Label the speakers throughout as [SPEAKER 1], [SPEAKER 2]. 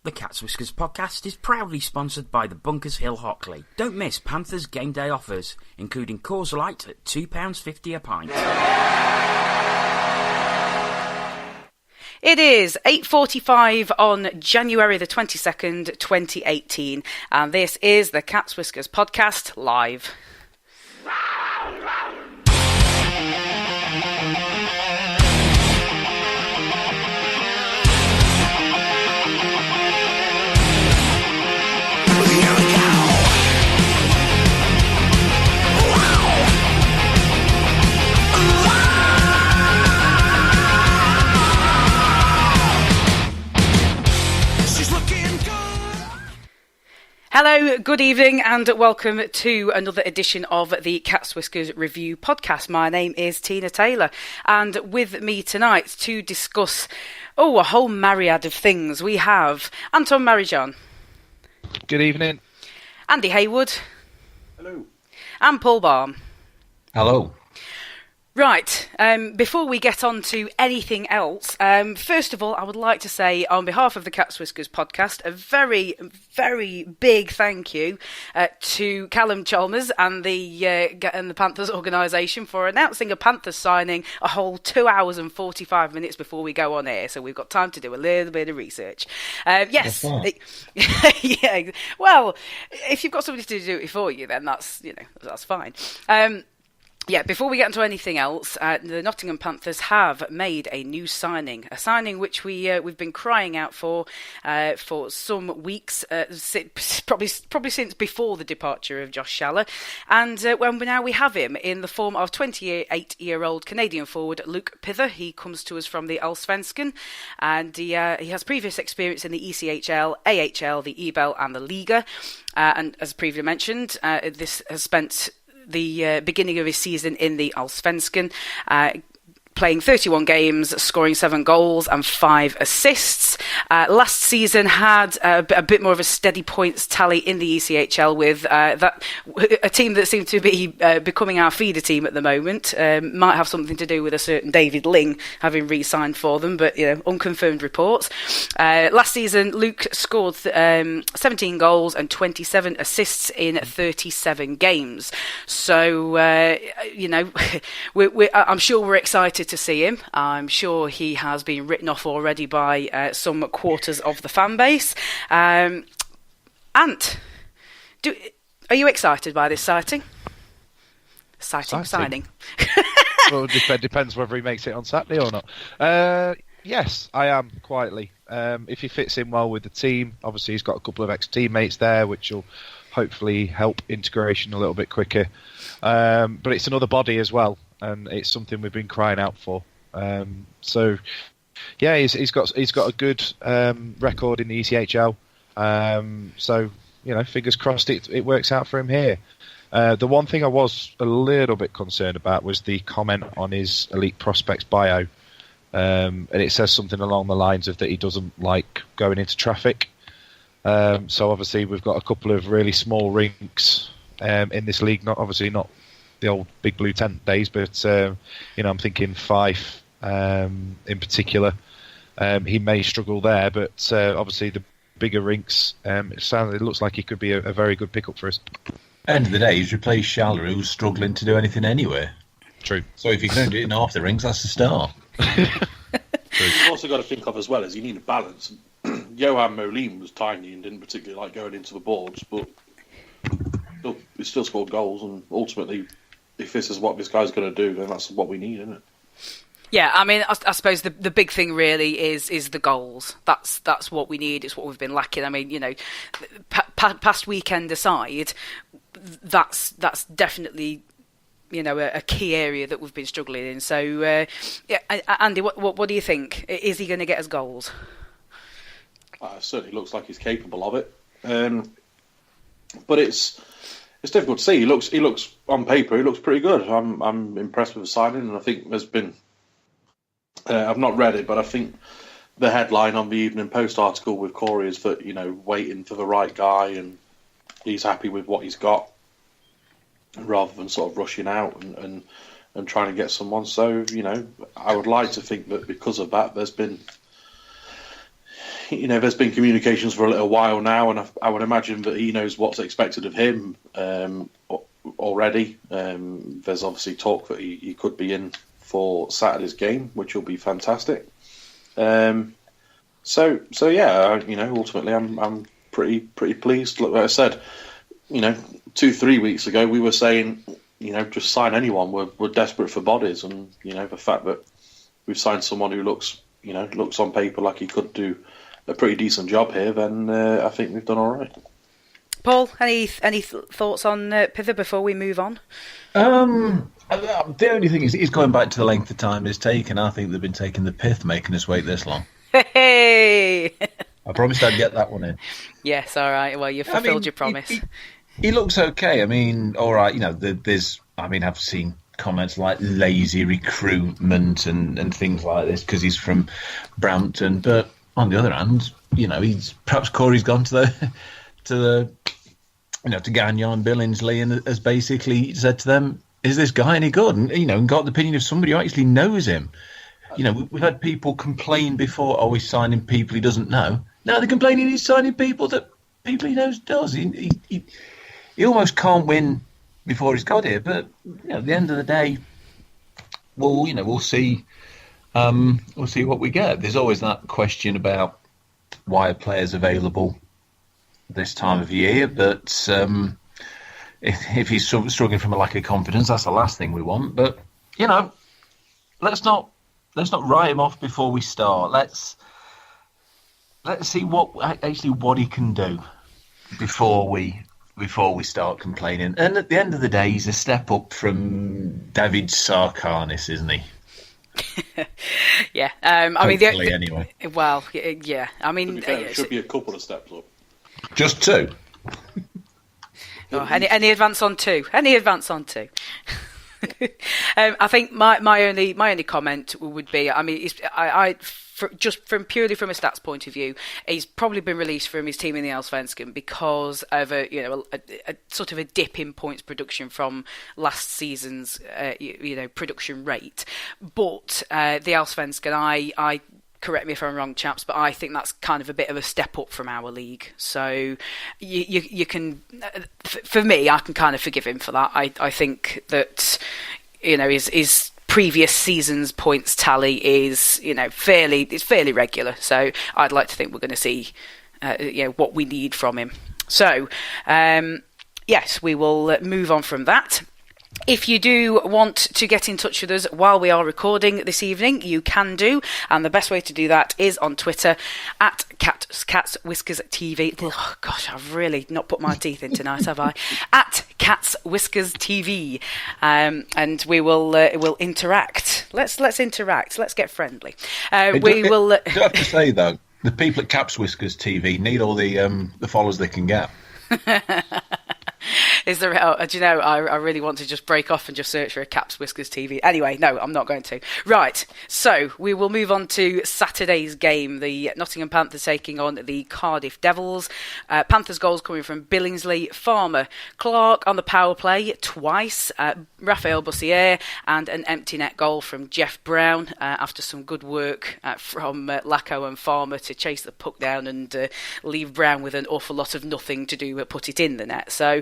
[SPEAKER 1] The Cats Whiskers podcast is proudly sponsored by the Bunkers Hill Hockley. Don't miss Panthers game day offers, including Coors Light at £2.50 a pint.
[SPEAKER 2] It is 8:45 on January the 22nd, 2018, and this is the Cats Whiskers podcast live. Hello, good evening, and welcome to another edition of the Cats Whiskers Review podcast. My name is Tina Taylor, and with me tonight to discuss, a whole myriad of things, we have Antione Marie-Jeanne.
[SPEAKER 3] Good evening.
[SPEAKER 2] Andy Haywood.
[SPEAKER 4] Hello.
[SPEAKER 2] And Paul Balm.
[SPEAKER 5] Hello.
[SPEAKER 2] Right, before we get on to anything else, first of all, I would like to say, on behalf of the Cats Whiskers podcast, a very, very big thank you to Callum Chalmers and the Panthers organisation for announcing a Panthers signing a whole 2 hours and 45 minutes before we go on air, so we've got time to do a little bit of research. Yes, yeah. Well, if you've got somebody to do it for you, then that's fine. Yeah, before we get into anything else, the Nottingham Panthers have made a new signing, a signing which we've been crying out for some weeks, probably since before the departure of Josh Schaller, and now we have him in the form of 28-year-old Canadian forward Luke Pith. He comes to us from the Allsvenskan, and he has previous experience in the ECHL, AHL, the EIHL, and the Liga, and as previously mentioned, this has spent the beginning of his season in the Allsvenskan, playing 31 games, scoring 7 goals and 5 assists. Last season had a bit more of a steady points tally in the ECHL with a team that seemed to be becoming our feeder team at the moment. Might have something to do with a certain David Ling having re-signed for them, but unconfirmed reports. Last season, Luke scored 17 goals and 27 assists in 37 games. So, I'm sure we're excited to see him. I'm sure he has been written off already by some quarters of the fan base. Ant, are you excited by this signing?
[SPEAKER 3] Well, it depends whether he makes it on Saturday or not. Yes, I am, quietly. If he fits in well with the team, obviously he's got a couple of ex-teammates there, which will hopefully help integration a little bit quicker. But it's another body as well, and it's something we've been crying out for. So, yeah, he's got a good record in the ECHL. So, fingers crossed it works out for him here. The one thing I was a little bit concerned about was the comment on his elite prospects bio, and it says something along the lines of that he doesn't like going into traffic. So obviously we've got a couple of really small rinks in this league. Not the old big blue tent days, but I'm thinking Fife in particular. He may struggle there, but obviously the bigger rinks, it looks like he could be a very good pickup for us.
[SPEAKER 5] End of the day, he's replaced Schaller, who's struggling to do anything anyway.
[SPEAKER 3] True.
[SPEAKER 5] So if you're going to do it in half the rings, that's the start.
[SPEAKER 4] You've also got to think of as well as you need a balance. Johan Molin was tiny and didn't particularly like going into the boards, but he still scored goals, and ultimately, if this is what this guy's going to do, then that's what we need, isn't it?
[SPEAKER 2] Yeah, I mean, I suppose the big thing really is the goals. That's what we need. It's what we've been lacking. I mean, past weekend aside, that's definitely a key area that we've been struggling in. So, Andy, what do you think? Is he going to get us goals?
[SPEAKER 4] Certainly looks like he's capable of it, but it's difficult to see. He looks on paper, he looks pretty good. I'm impressed with the signing, and I think there's been. I've not read it, but I think the headline on the Evening Post article with Corey is that waiting for the right guy, and he's happy with what he's got, rather than sort of rushing out and trying to get someone. So I would like to think that because of that, there's been there's been communications for a little while now, and I would imagine that he knows what's expected of him already. There's obviously talk that he could be in for Saturday's game, which will be fantastic. So yeah, ultimately I'm pretty pleased. Look, like I said, 2-3 weeks ago we were saying, just sign anyone. We're desperate for bodies, and the fact that we've signed someone who looks on paper like he could do a pretty decent job here, then I think we've done all right.
[SPEAKER 2] Paul, any thoughts on Pith before we move on?
[SPEAKER 5] The only thing is going back to the length of time it's taken. I think they've been taking the Pith, making us wait this long.
[SPEAKER 2] Hey!
[SPEAKER 5] I promised I'd get that one in.
[SPEAKER 2] Yes, all right. Well, you fulfilled your promise.
[SPEAKER 5] He looks okay. I mean, all right. I've seen comments like lazy recruitment and things like this because he's from Brampton. But on the other hand, he's perhaps Corey's gone to Gagnon and Billingsley and has basically said to them, "Is this guy any good?" And got the opinion of somebody who actually knows him. We've had people complain before, "Oh, he's signing people he doesn't know." Now they're complaining he's signing people he knows does. He almost can't win before he's got here. But at the end of the day, we'll see. We'll see what we get. There's always that question about why are players available this time of year, but if he's struggling from a lack of confidence, that's the last thing we want. But let's not write him off before we start. Let's see what he can do before we start complaining. And at the end of the day, he's a step up from David Sarkanis, isn't he?
[SPEAKER 2] Yeah.
[SPEAKER 5] Anyway.
[SPEAKER 2] Well, yeah. I mean,
[SPEAKER 4] it should be a couple of steps up.
[SPEAKER 5] Just two.
[SPEAKER 2] Oh, any advance on two? Any advance on two? I think my only comment would be, just purely from a stats point of view, he's probably been released from his team in the Allsvenskan because of a sort of a dip in points production from last season's production rate. But the Allsvenskan, I correct me if I'm wrong, chaps, but I think that's kind of a bit of a step up from our league. So you can, for me, I can kind of forgive him for that. I think that his previous season's points tally is fairly regular. So I'd like to think we're going to see what we need from him. So yes, we will move on from that. If you do want to get in touch with us while we are recording this evening, you can do, and the best way to do that is on Twitter at Cats Whiskers TV. Oh gosh, I've really not put my teeth in tonight, have I? At Cats Whiskers TV, and we will interact. Let's interact. Let's get friendly. We will.
[SPEAKER 5] I have to say though, the people at Caps Whiskers TV need all the followers they can get.
[SPEAKER 2] Is there? Do you know? I really want to just break off and just search for a Caps Whiskers TV. Anyway, no, I'm not going to. Right, so we will move on to Saturday's game. The Nottingham Panthers taking on the Cardiff Devils. Panthers goals coming from Billingsley, Farmer, Clark on the power play twice, Raphael Bussier, and an empty net goal from Jeff Brown after some good work from Lacko and Farmer to chase the puck down and leave Brown with an awful lot of nothing to do but put it in the net. So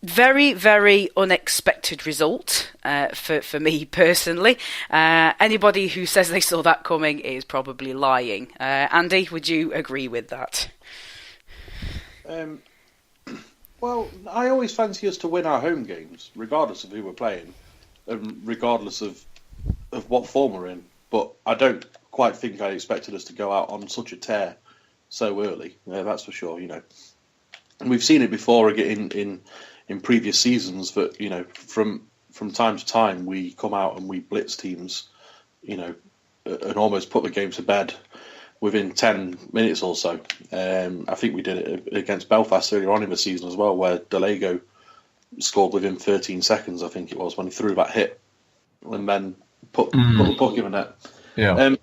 [SPEAKER 2] very, very unexpected result for me personally. Anybody who says they saw that coming is probably lying. Andy, would you agree with that?
[SPEAKER 4] Well, I always fancy us to win our home games, regardless of who we're playing, and regardless of what form we're in. But I don't quite think I expected us to go out on such a tear so early. That's for sure. And we've seen it before in previous seasons that from time to time we come out and we blitz teams, and almost put the game to bed within 10 minutes or so. I think we did it against Belfast earlier on in the season as well, where Delago scored within 13 seconds. I think it was when he threw that hit and then put the puck in the net.
[SPEAKER 5] Yeah.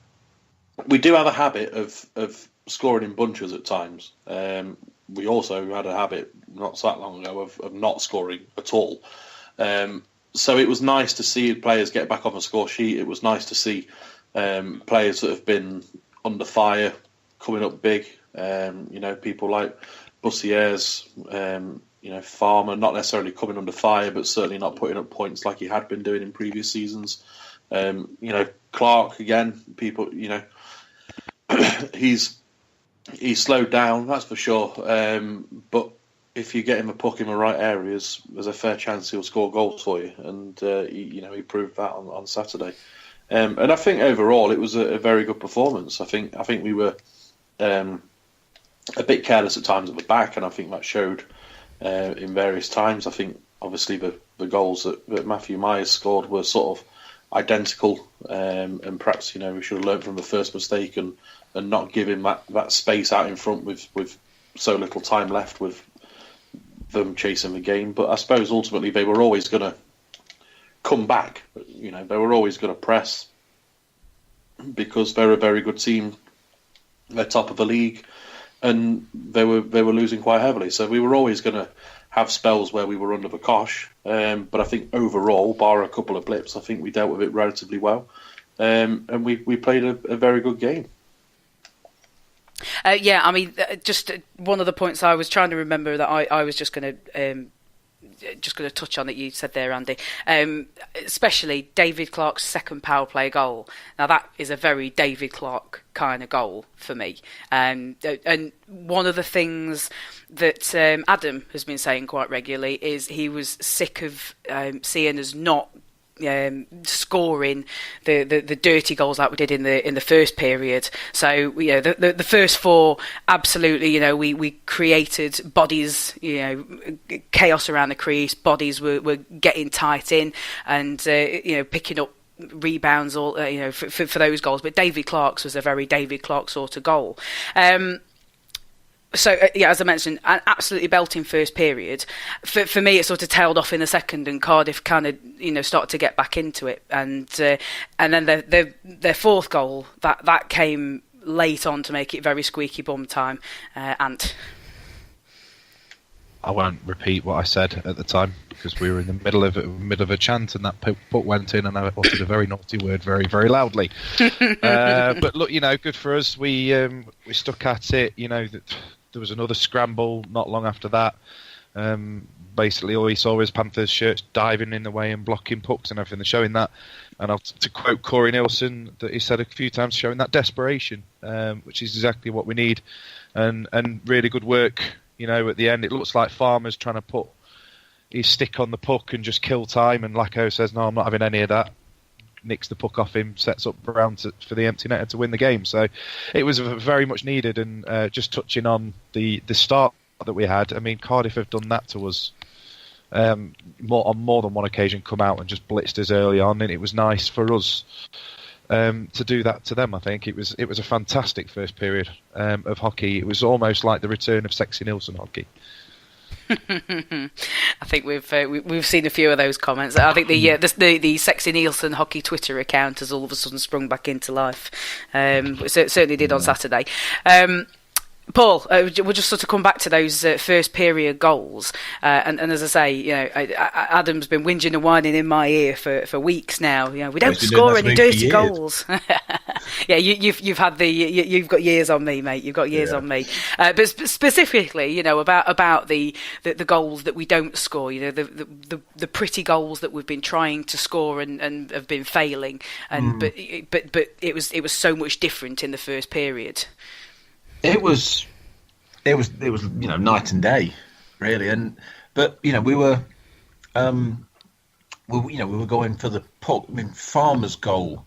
[SPEAKER 4] We do have a habit of scoring in bunches at times. We also had a habit not so long ago of not scoring at all. So it was nice to see players get back on the score sheet. It was nice to see players that have been under fire coming up big. People like Bussiers, Farmer, not necessarily coming under fire, but certainly not putting up points like he had been doing in previous seasons. Clark again. People, he's slowed down, that's for sure. But if you get him a puck in the right areas, there's a fair chance he'll score goals for you, and he proved that on Saturday. And I think overall it was a very good performance. I think we were a bit careless at times at the back, and I think that showed in various times. I think obviously the goals that Matthew Myers scored were sort of identical, and perhaps we should have learned from the first mistake and not give him that space out in front with so little time left with them chasing the game. But I suppose ultimately they were always going to come back. They were always going to press because they're a very good team. They're top of the league, and they were losing quite heavily. So we were always going to have spells where we were under the cosh. But I think overall, bar a couple of blips, I think we dealt with it relatively well, and we played a very good game.
[SPEAKER 2] Just one of the points I was trying to remember that I was just going to touch on that you said there, Andy, especially David Clark's second power play goal. Now that is a very David Clark kind of goal for me. And one of the things that Adam has been saying quite regularly is he was sick of seeing us not scoring the dirty goals like we did in the first period. So the first four, absolutely, we created bodies, chaos around the crease, bodies were getting tight in, and picking up rebounds all for those goals. But David Clark's was a very David Clark sort of goal. So, as I mentioned, an absolutely belting first period. For me, it sort of tailed off in the second, and Cardiff kind of, started to get back into it. And then their fourth goal, that came late on to make it very squeaky bum time. And
[SPEAKER 3] I won't repeat what I said at the time because we were in the middle of a chant, and that puck went in, and I uttered a very naughty word very, very loudly. But look, good for us. We stuck at it. There was another scramble not long after that. Basically, all you saw was Panthers shirts diving in the way and blocking pucks and everything. They're showing that. And to quote Corey Nielsen, that he said a few times, showing that desperation, which is exactly what we need. And really good work. At the end, it looks like Farmer's trying to put his stick on the puck and just kill time. And Lacko says, "No, I'm not having any of that." Nicks the puck off him, sets up Brown for the empty netter to win the game. So it was very much needed. And just touching on the start that we had, I mean, Cardiff have done that to us on more than one occasion, come out and just blitzed us early on, and it was nice for us to do that to them. I think it was a fantastic first period of hockey. It was almost like the return of sexy Nielsen hockey.
[SPEAKER 2] I think we've seen a few of those comments. I think the Sexy Nielsen hockey Twitter account has all of a sudden sprung back into life. It certainly did on Saturday. Paul, we'll just sort of come back to those first period goals, and as I say, Adam's been whinging and whining in my ear for weeks now. We don't score any dirty goals. Yeah, you've got years on me, mate. You've got years on me. But specifically, about the goals that we don't score. The pretty goals that we've been trying to score and have been failing. But it was so much different in the first period.
[SPEAKER 5] It was night and day, really, but we were going for the puck. I mean, Farmer's goal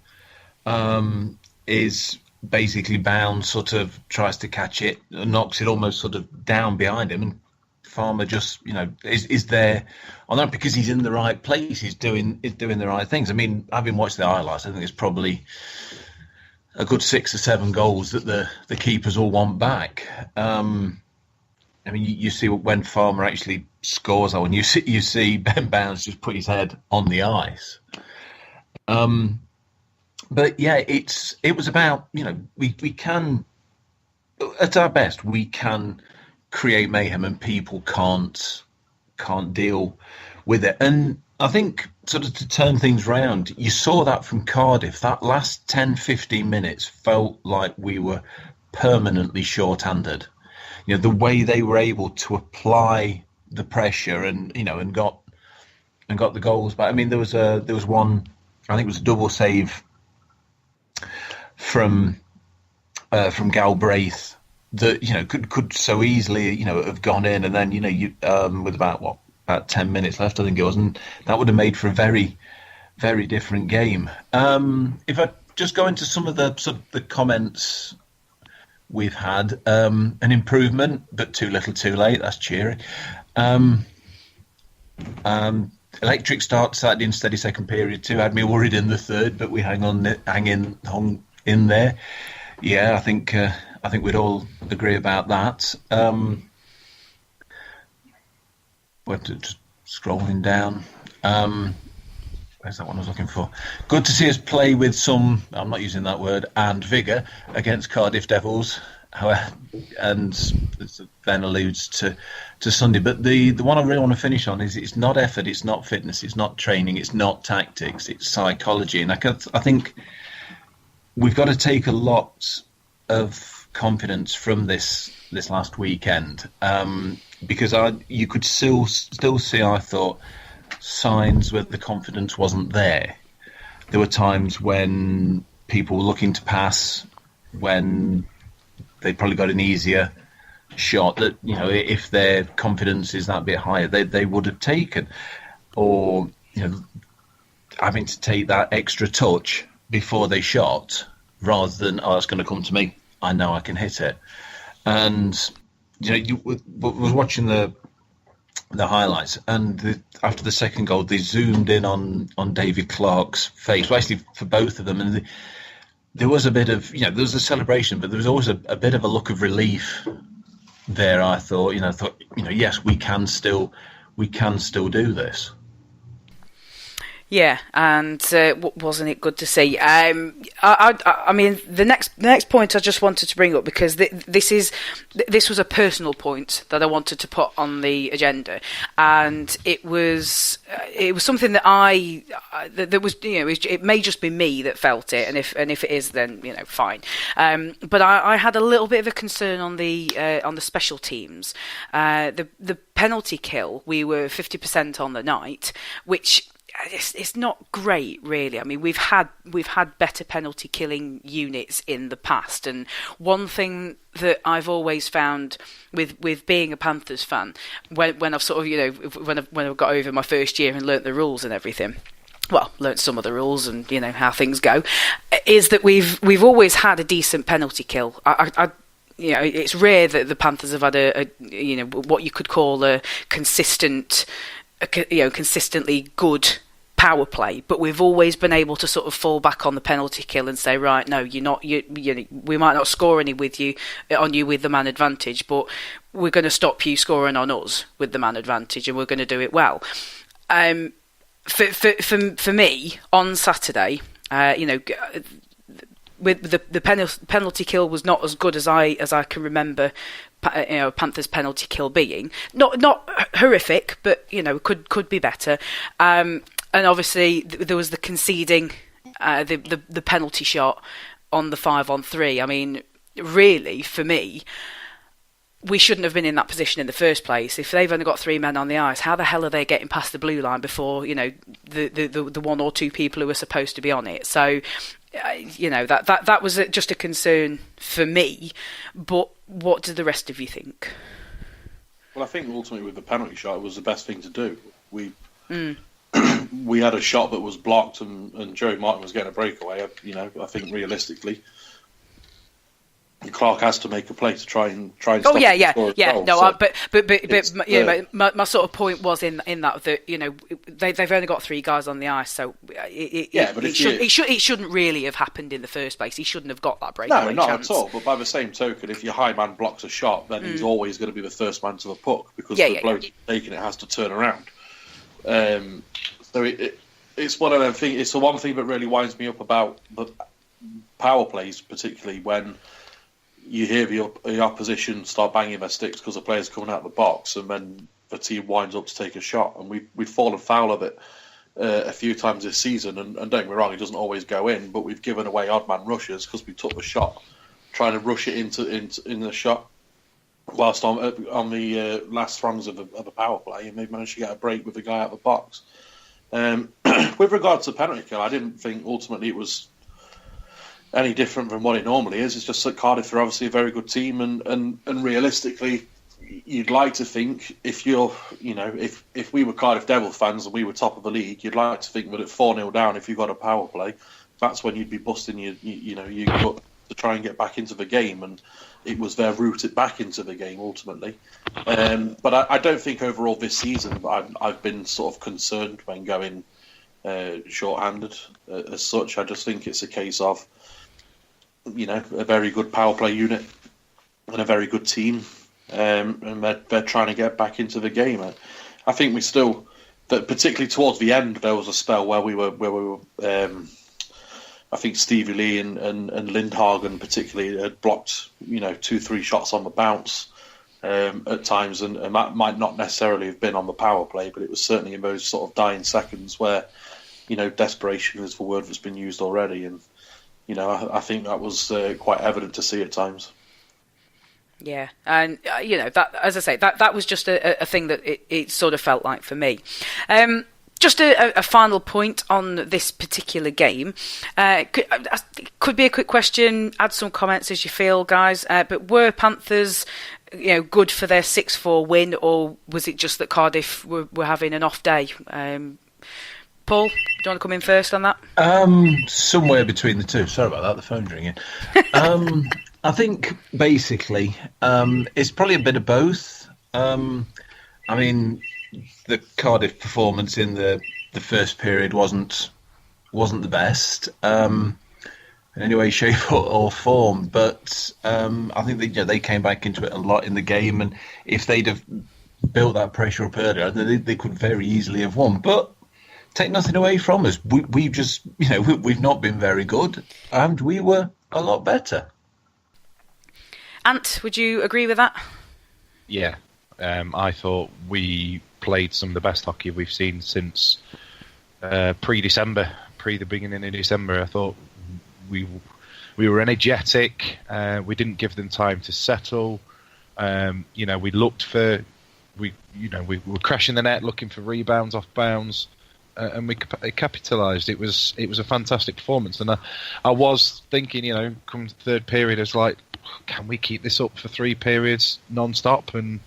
[SPEAKER 5] is basically Bound sort of tries to catch it, knocks it almost sort of down behind him, and Farmer just is there on that because he's in the right place. He's doing the right things. I mean, having watched the highlights, I think it's probably a good 6 or 7 goals that the keepers all want back. I mean, you see when Farmer actually scores that one. You see Ben Bounds just put his head on the ice. But yeah, it was about we can, at our best, we can create mayhem and people can't deal with it. And I think sort of to turn things round, you saw that from Cardiff. That last 10, 15 minutes felt like we were permanently short-handed. The way they were able to apply the pressure and got the goals. But I mean, there was one, I think it was a double save from Galbraith that could so easily have gone in, and then with about 10 minutes left, I think it was, and that would have made for a very, very different game. If I just go into some of the comments we've had, an improvement, but too little, too late. That's cheery. Electric start Saturday and steady second period too. Had me worried in the third, but we hung in there. Yeah, I think we'd all agree about that. We're just scrolling down. Where's that one I was looking for? Good to see us play with some, I'm not using that word, and vigour against Cardiff Devils. And Ben alludes to Sunday. But the one I really want to finish on is it's not effort, it's not fitness, it's not training, it's not tactics, it's psychology. And I think we've got to take a lot of confidence from this last weekend, because you could still see, I thought, signs where the confidence wasn't there. There were times when people were looking to pass, when they probably got an easier shot that, if their confidence is that bit higher, they would have taken, or having to take that extra touch before they shot, rather than, it's going to come to me, I know I can hit it. And you was watching the highlights, and after the second goal, they zoomed in on David Clarke's face, well, actually for both of them, and there was a bit of, there was a celebration, but there was always a bit of a look of relief there. I thought, yes, we can still do this.
[SPEAKER 2] Yeah, and wasn't it good to see? I mean, the next point I just wanted to bring up, because this was a personal point that I wanted to put on the agenda, and it was something that that was, it may just be me that felt it, and if it is, then fine. But I had a little bit of a concern on the special teams, the penalty kill. We were 50% on the night, which, it's not great, really. I mean, we've had better penalty killing units in the past, and one thing that I've always found with being a Panthers fan, when I've sort of when I've got over my first year and learnt the rules and everything, learnt some of the rules and how things go, is that we've always had a decent penalty kill. It's rare that the Panthers have had a what you could call a consistently good power play, but we've always been able to sort of fall back on the penalty kill and say, right, no, we might not score any on you with the man advantage, but we're going to stop you scoring on us with the man advantage, and we're going to do it well. For me on Saturday, with the penalty kill was not as good as I can remember. Panthers penalty kill being not horrific, but could be better. And obviously there was the conceding the penalty shot on the 5-on-3. I mean, really, for me, we shouldn't have been in that position in the first place. If they've only got 3 men on the ice, how the hell are they getting past the blue line before the 1 or 2 people who are supposed to be on it? So that was just a concern for me. But what do the rest of you think?
[SPEAKER 4] Well, I think ultimately with the penalty shot, it was the best thing to do. We had a shot that was blocked, and Joey Martin was getting a breakaway. I think realistically, Clarke has to make a play to try and stop.
[SPEAKER 2] Oh yeah. No,
[SPEAKER 4] so
[SPEAKER 2] my sort of point was in that they've only got 3 guys on the ice, so it shouldn't really have happened in the first place. He shouldn't have got that breakaway.
[SPEAKER 4] No, not
[SPEAKER 2] chance.
[SPEAKER 4] at all. But by the same token, if your high man blocks a shot, then he's always going to be the first man to the puck, because the bloke taking it has to turn around. So it's one of them things. It's the one thing that really winds me up about the power plays, particularly when you hear the opposition start banging their sticks because the player's coming out of the box, and then the team winds up to take a shot. And we've fallen foul of it a few times this season. And don't get me wrong, it doesn't always go in, but we've given away odd man rushes because we took the shot trying to rush it in the shot whilst on the last throngs of a power play, and they managed to get a break with the guy out of the box. With regards to penalty kill, I didn't think ultimately it was any different from what it normally is. It's just that Cardiff are obviously a very good team, and realistically, you'd like to think if we were Cardiff Devils fans and we were top of the league, you'd like to think that at 4-0 down, if you got a power play, that's when you'd be busting your gut to try and get back into the game, and it was their route back into the game ultimately. But I don't think overall this season I've been sort of concerned when going short-handed as such. I just think it's a case of a very good power play unit and a very good team, and they're trying to get back into the game. I think we still, that particularly towards the end, there was a spell where we were. I think Stevie Lee and Lindhagen particularly had blocked 2-3 shots on the bounce at times, and that might not necessarily have been on the power play, but it was certainly in those sort of dying seconds where desperation is the word that's been used already, and I think that was quite evident to see at times.
[SPEAKER 2] Yeah, and that, as I say, that was just a thing that it sort of felt like for me. Just a final point on this particular game. Could be a quick question. Add some comments as you feel, guys. But were Panthers, good for their 6-4 win, or was it just that Cardiff were having an off day? Paul, do you want to come in first on that?
[SPEAKER 5] Somewhere between the two. Sorry about that. The phone's ringing. I think basically it's probably a bit of both. I mean, the Cardiff performance in the first period wasn't the best in any way, shape or form. But I think they came back into it a lot in the game, and if they'd have built that pressure up earlier, they could very easily have won. But take nothing away from us. We've just we've not been very good, and we were a lot better.
[SPEAKER 2] Ant, would you agree with that?
[SPEAKER 3] Yeah, I thought we played some of the best hockey we've seen since pre-December, the beginning of December. I thought we were energetic. We didn't give them time to settle. We looked for we were crashing the net, looking for rebounds off bounds, and we capitalised. It was a fantastic performance, and I was thinking, come third period, it's like, can we keep this up for 3 periods non-stop? And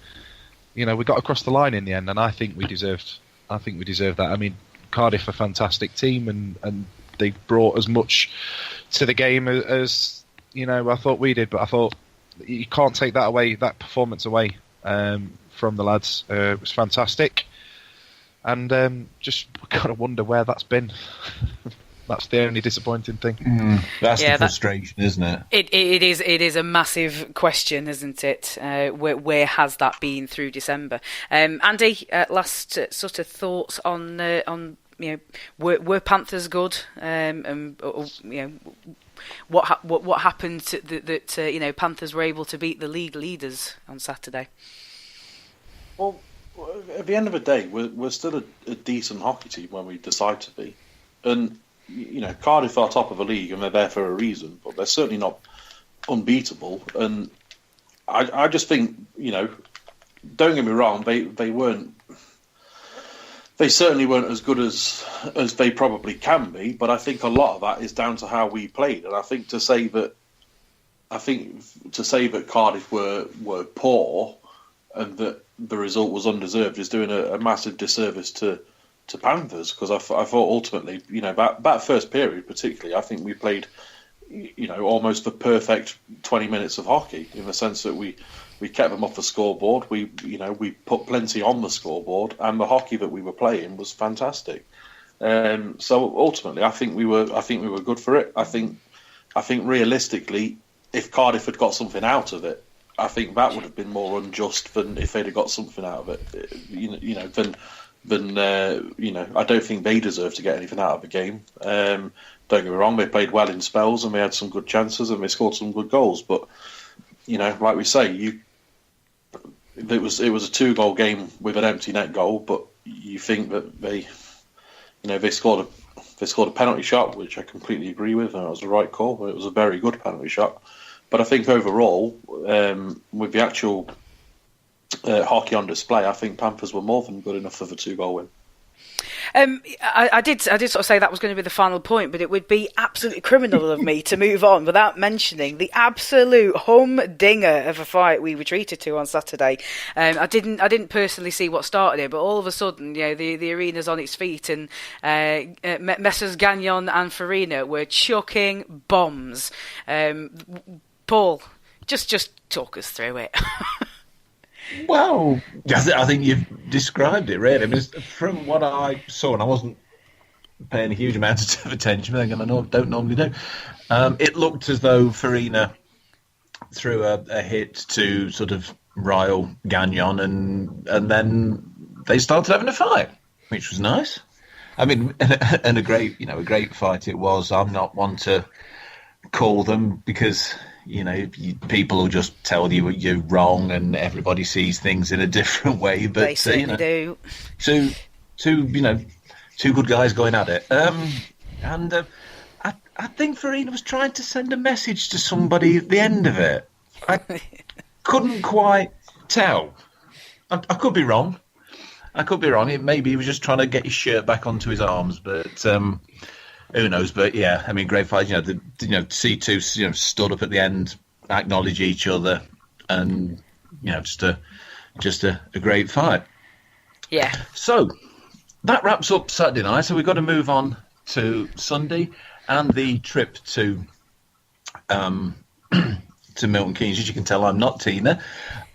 [SPEAKER 3] we got across the line in the end, and I think we deserved that. I mean, Cardiff are a fantastic team, and they brought as much to the game as I thought we did. But I thought you can't take that performance away from the lads. It was fantastic, and just kind of wonder where that's been. That's the only disappointing thing.
[SPEAKER 5] That's the frustration, isn't it?
[SPEAKER 2] It is a massive question, isn't it? Where has that been through December? Andy, last sort of thoughts on were Panthers good? What happened that Panthers were able to beat the league leaders on Saturday?
[SPEAKER 4] Well, at the end of the day, we're still a decent hockey team when we decide to be, and Cardiff are top of the league and they're there for a reason, but they're certainly not unbeatable. And I just think, don't get me wrong, they certainly weren't as good as they probably can be, but I think a lot of that is down to how we played. And I think to say that Cardiff were poor and that the result was undeserved is doing a massive disservice to Panthers, because I thought ultimately, that first period particularly, I think we played, almost the perfect 20 minutes of hockey, in the sense that we kept them off the scoreboard. We put plenty on the scoreboard, and the hockey that we were playing was fantastic. So ultimately, I think we were good for it. I think realistically, if Cardiff had got something out of it, I think that would have been more unjust than if they'd have got something out of it. Then I don't think they deserve to get anything out of the game. Don't get me wrong, they played well in spells and they had some good chances and they scored some good goals. But like we say, it was a 2-goal game with an empty net goal. But you think that they scored a penalty shot, which I completely agree with, and it was the right call. It was a very good penalty shot. But I think overall, with the actual hockey on display, I think Panthers were more than good enough for the 2-goal win.
[SPEAKER 2] I did sort of say that was going to be the final point, but it would be absolutely criminal of me to move on without mentioning the absolute humdinger of a fight we were treated to on Saturday. I didn't personally see what started it, but all of a sudden, the arena's on its feet, and Messrs Gagnon and Farina were chucking bombs. Paul, just talk us through it.
[SPEAKER 5] Well, I think you've described it, really. I mean, from what I saw, and I wasn't paying a huge amount of attention, I don't normally do, it looked as though Farina threw a hit to sort of rile Gagnon, and then they started having a fight, which was nice. I mean, and a great fight it was. I'm not one to call them because... people will just tell you you're wrong, and everybody sees things in a different way. But
[SPEAKER 2] they certainly do.
[SPEAKER 5] Two good guys going at it. I think Farina was trying to send a message to somebody at the end of it. I couldn't quite tell. I could be wrong. Maybe he was just trying to get his shirt back onto his arms, but. Who knows? But yeah, I mean, great fight. C2 stood up at the end, acknowledge each other, and just a great fight.
[SPEAKER 2] Yeah.
[SPEAKER 5] So that wraps up Saturday night. So we've got to move on to Sunday and the trip to to Milton Keynes. As you can tell, I'm not Tina,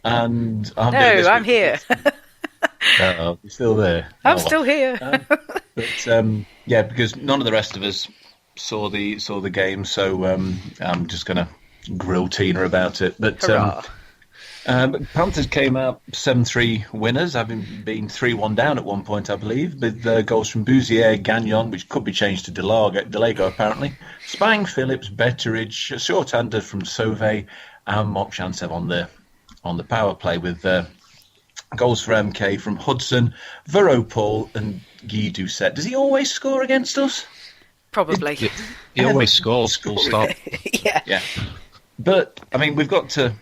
[SPEAKER 5] and
[SPEAKER 2] I'm here.
[SPEAKER 5] You're still there.
[SPEAKER 2] I'm still here.
[SPEAKER 5] But because none of the rest of us saw the game, so I'm just going to grill Tina about it. But Panthers came out 7-3 winners, having been 3-1 down at one point, I believe, with goals from Bouzier, Gagnon, which could be changed to Delago apparently, Spang, Phillips, Betteridge, a short-hander from Sauvé, and Mokshantsev on the power play with. Goals for MK from Hudson, Veropol, and Guy Doucet. Does he always score against us?
[SPEAKER 2] Probably.
[SPEAKER 3] He always scores, full stop.
[SPEAKER 2] Yeah.
[SPEAKER 5] But, I mean, we've got to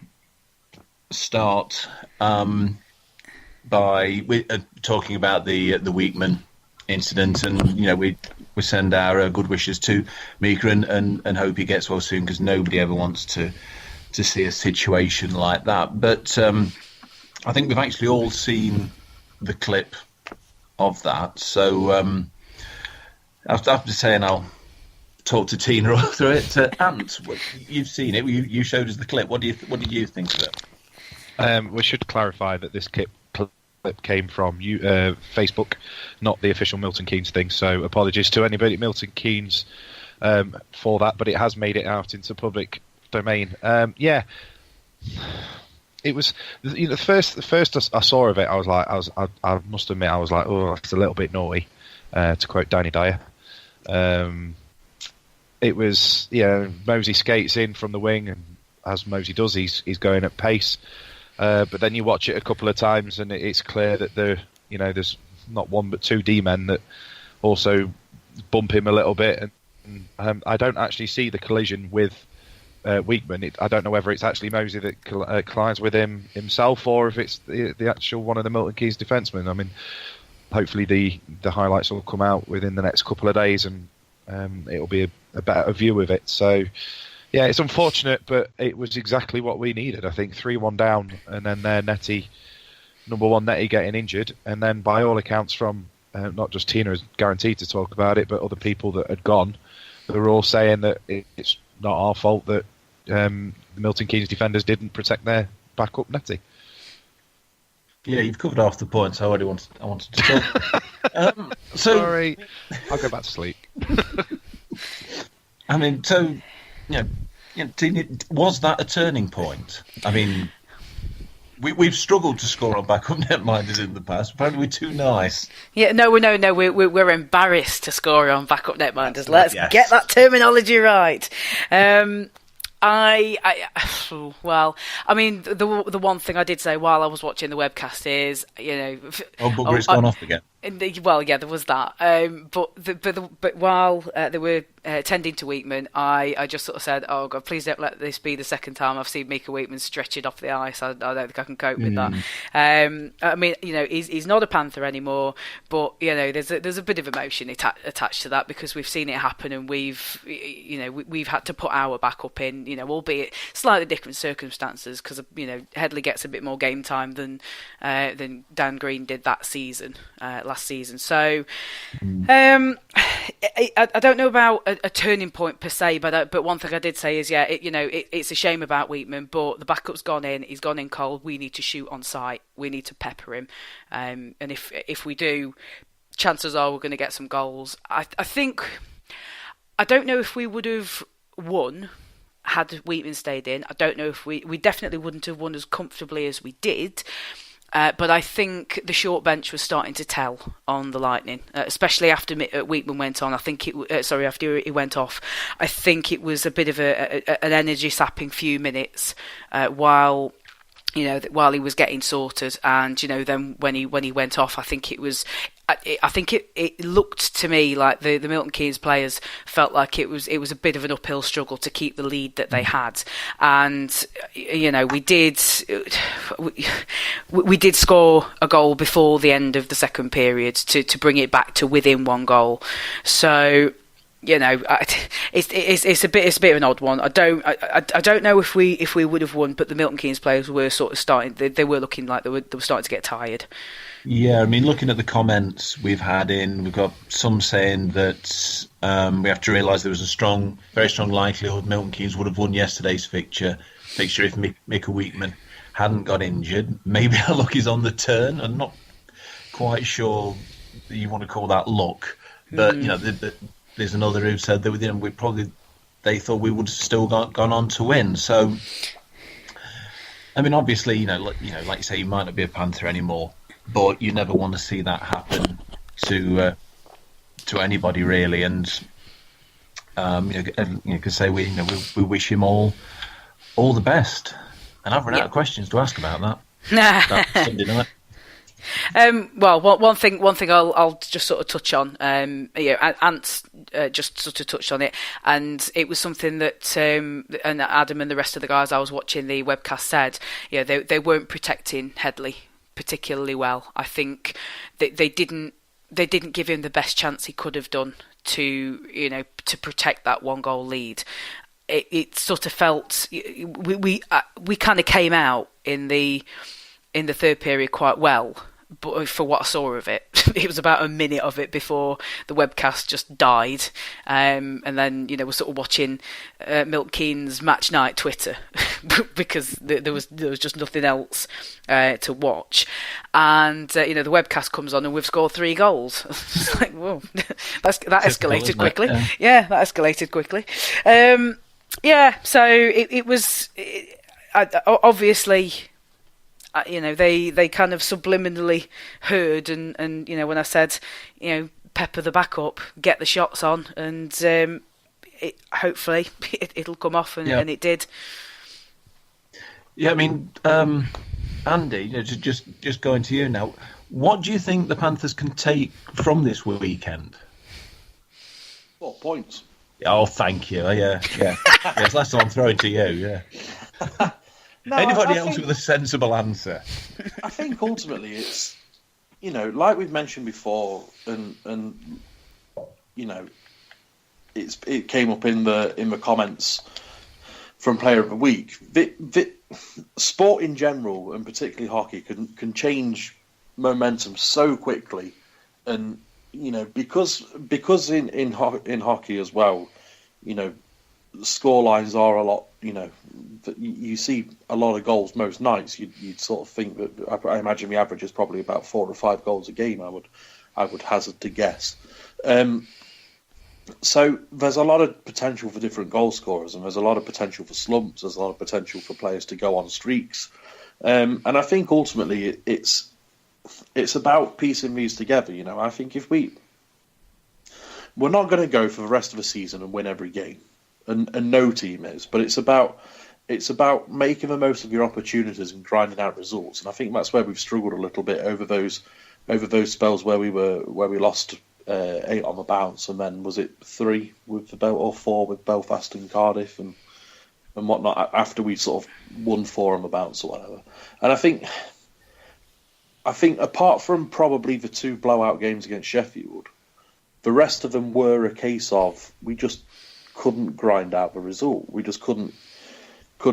[SPEAKER 5] start by talking about the Weekman incident, and, we send our good wishes to Mika and hope he gets well soon, because nobody ever wants to see a situation like that. But... I think we've actually all seen the clip of that. So after saying I'll talk to Tina through it, Ant, you've seen it. You showed us the clip. What did you think of it?
[SPEAKER 3] We should clarify that this clip came from Facebook, not the official Milton Keynes thing. So apologies to anybody at Milton Keynes for that, but it has made it out into public domain. It was the first I saw of it. I must admit, I was like, oh, that's a little bit naughty, to quote Danny Dyer. It was, Mosey skates in from the wing, and as Mosey does, he's going at pace. But then you watch it a couple of times, and it's clear that there's not one but two D men that also bump him a little bit. And I don't actually see the collision with. Weekman. I don't know whether it's actually Mosey that collides with him himself, or if it's the actual one of the Milton Keynes defencemen. I mean, hopefully the highlights will come out within the next couple of days, and it'll be a better view of it. So, yeah, it's unfortunate, but it was exactly what we needed. I think 3-1 down, and then their number one netty getting injured, and then by all accounts from not just Tina is guaranteed to talk about it, but other people that had gone, they were all saying that it's not our fault that the Milton Keynes defenders didn't protect their backup netty.
[SPEAKER 5] Yeah, you've covered half the points I already wanted to talk.
[SPEAKER 3] Sorry, I'll go back to sleep.
[SPEAKER 5] I mean, was that a turning point? I mean, we've struggled to score on backup netminders in the past. Apparently, we're too nice.
[SPEAKER 2] Yeah, we're embarrassed to score on backup netminders. Let's get that terminology right. I mean, the one thing I did say while I was watching the webcast is,
[SPEAKER 5] Bugger, it's gone off again.
[SPEAKER 2] Well, yeah, there was that. But while they were tending to Weekman, I just sort of said, "Oh God, please don't let this be the second time I've seen Mika Weekman stretching off the ice. I don't think I can cope with that." I mean, he's not a Panther anymore, but there's a bit of emotion attached to that because we've seen it happen, and we've had to put our backup in, albeit slightly different circumstances because Headley gets a bit more game time than Dan Green did that season. Last season. So I don't know about a turning point per se, but one thing I did say is, it's a shame about Weekman, but the backup's gone in. He's gone in cold. We need to shoot on sight. We need to pepper him. And if we do, chances are we're going to get some goals. I don't know if we would have won had Weekman stayed in. I don't know if we definitely wouldn't have won as comfortably as we did. But I think the short bench was starting to tell on the Lightning, especially after Weekman went on. I think after he went off, I think it was a bit of an energy sapping few minutes while he was getting sorted, and then when he went off, I think it looked to me like the Milton Keynes players felt like it was a bit of an uphill struggle to keep the lead that they had, and we did score a goal before the end of the second period to bring it back to within one goal. So it's a bit of an odd one. I don't know if we would have won, but the Milton Keynes players were sort of starting. They were looking like they were starting to get tired.
[SPEAKER 5] Yeah, I mean, looking at the comments we've got some saying that we have to realise there was a very strong likelihood Milton Keynes would have won yesterday's fixture if Mika Weekman hadn't got injured. Maybe our luck is on the turn. I'm not quite sure that you want to call that luck, but there's another who said that they thought we would have still gone on to win. So, I mean, obviously, like you say, you might not be a Panther anymore, but you never want to see that happen to anybody really. And you can say we wish him all the best. And I've run out of questions to ask about that. That Sunday night.
[SPEAKER 2] Well, one thing I'll just sort of touch on. Ant just sort of touched on it, and it was something that and Adam and the rest of the guys I was watching the webcast said. They weren't protecting Headley particularly well. I think they didn't give him the best chance he could have done to protect that 1-goal lead. It sort of felt we kind of came out in the third period quite well, but for what I saw of it, it was about a minute of it before the webcast just died, and then we're sort of watching Milton Keynes match night Twitter because there was just nothing else to watch, and the webcast comes on and we've scored 3 goals. It's like, whoa, that escalated quickly. Yeah, that escalated quickly. So it was obviously. They kind of subliminally heard, and when I said, pepper the back up, get the shots on, and hopefully it'll come off, and it did. Yeah,
[SPEAKER 5] I mean, Andy, just going to you now. What do you think the Panthers can take from this weekend?
[SPEAKER 4] What points?
[SPEAKER 5] Oh, thank you. Yeah. Yes, that's what I'm throwing to you. Yeah. No, Anybody else with a sensible answer?
[SPEAKER 4] I think ultimately it's, like we've mentioned before, and it came up in the comments from Player of the Week. Sport in general, and particularly hockey, can change momentum so quickly, and because in hockey as well, score lines are a lot. You see a lot of goals most nights. You'd sort of think that. I imagine the average is probably about 4 or 5 goals a game. I would hazard to guess. So there's a lot of potential for different goal scorers, and there's a lot of potential for slumps. There's a lot of potential for players to go on streaks, and I think ultimately it's about piecing these together. I think if we're not going to go for the rest of the season and win every game. And no team is, but it's about making the most of your opportunities and grinding out results. And I think that's where we've struggled a little bit over those over those spells where we lost 8 on the bounce, and then was it 3 with or 4 with Belfast and Cardiff and whatnot after we sort of won 4 on the bounce or whatever. And I think apart from probably the 2 blowout games against Sheffield, the rest of them were a case of we just couldn't grind out the result. We just couldn't